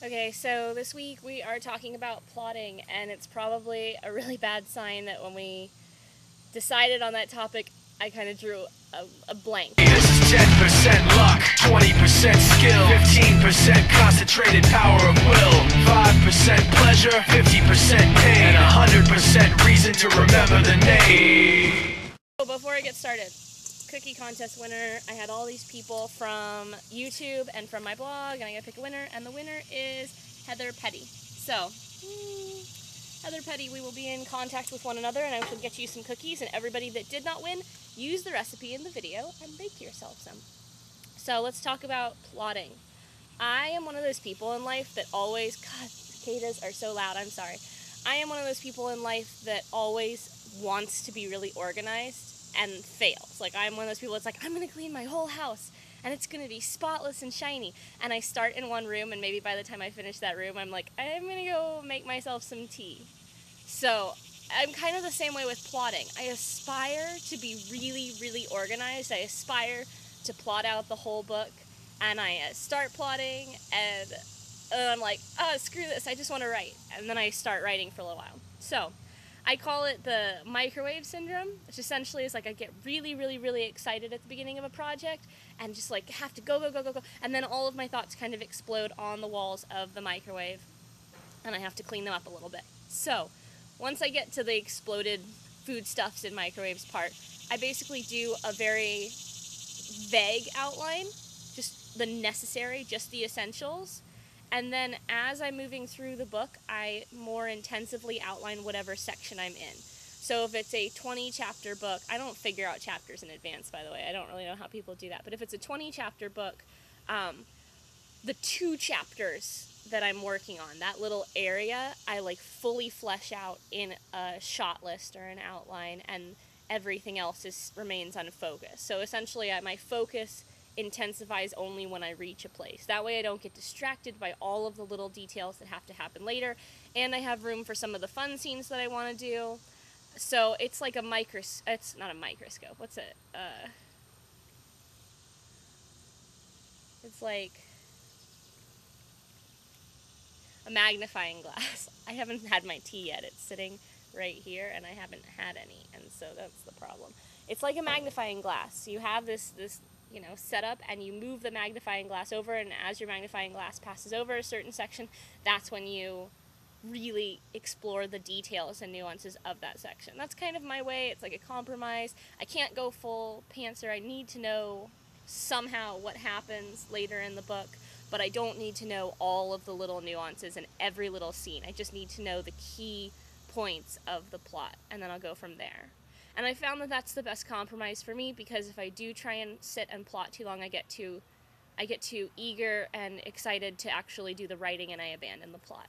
Okay, so this week we are talking about plotting, and it's probably a really bad sign that when we decided on that topic, I kind of drew a blank. This is 10% luck, 20% skill, 15% concentrated power of will, 5% pleasure, 50% pain, and 100% reason to remember the name. So before I get started, cookie contest winner, I had all these people from YouTube and from my blog, and I gotta pick a winner, and the winner is Heather Petty. So, Heather Petty, we will be in contact with one another, and I will get you some cookies, and everybody that did not win, use the recipe in the video and bake yourself some. So let's talk about plotting. I am one of those people in life that always, God, cicadas are so loud, I'm sorry. I am one of those people in life that always wants to be really organized and fails. Like, I'm one of those people that's like, I'm gonna clean my whole house and it's gonna be spotless and shiny. And I start in one room, and maybe by the time I finish that room, I'm like, I'm gonna go make myself some tea. So I'm kind of the same way with plotting. I aspire to be really, really organized. I aspire to plot out the whole book, and I start plotting, and I'm like, oh, screw this, I just want to write. And then I start writing for a little while. So I call it the microwave syndrome, which essentially is like I get really, really, really excited at the beginning of a project and just like have to go. And then all of my thoughts kind of explode on the walls of the microwave, and I have to clean them up a little bit. So once I get to the exploded foodstuffs in microwaves part, I basically do a very vague outline, just the necessary, just the essentials. And then as I'm moving through the book, I more intensively outline whatever section I'm in. So if it's a 20 chapter book, I don't figure out chapters in advance, by the way. I don't really know how people do that. But if it's a 20 chapter book, the 2 chapters that I'm working on, that little area, I like fully flesh out in a shot list or an outline, and everything else remains unfocused. So essentially my focus intensifies only when I reach a place. That way I don't get distracted by all of the little details that have to happen later, and I have room for some of the fun scenes that I want to do. So it's like it's not a microscope. What's it? It's like a magnifying glass. I haven't had my tea yet. It's sitting right here, and I haven't had any, and so that's the problem. It's like a magnifying glass. You have this set up, and you move the magnifying glass over, and as your magnifying glass passes over a certain section, that's when you really explore the details and nuances of that section. That's kind of my way. It's like a compromise. I can't go full pantser. I need to know somehow what happens later in the book, but I don't need to know all of the little nuances in every little scene. I just need to know the key points of the plot, and then I'll go from there. And I found that that's the best compromise for me, because if I do try and sit and plot too long, I get too eager and excited to actually do the writing, and I abandon the plot.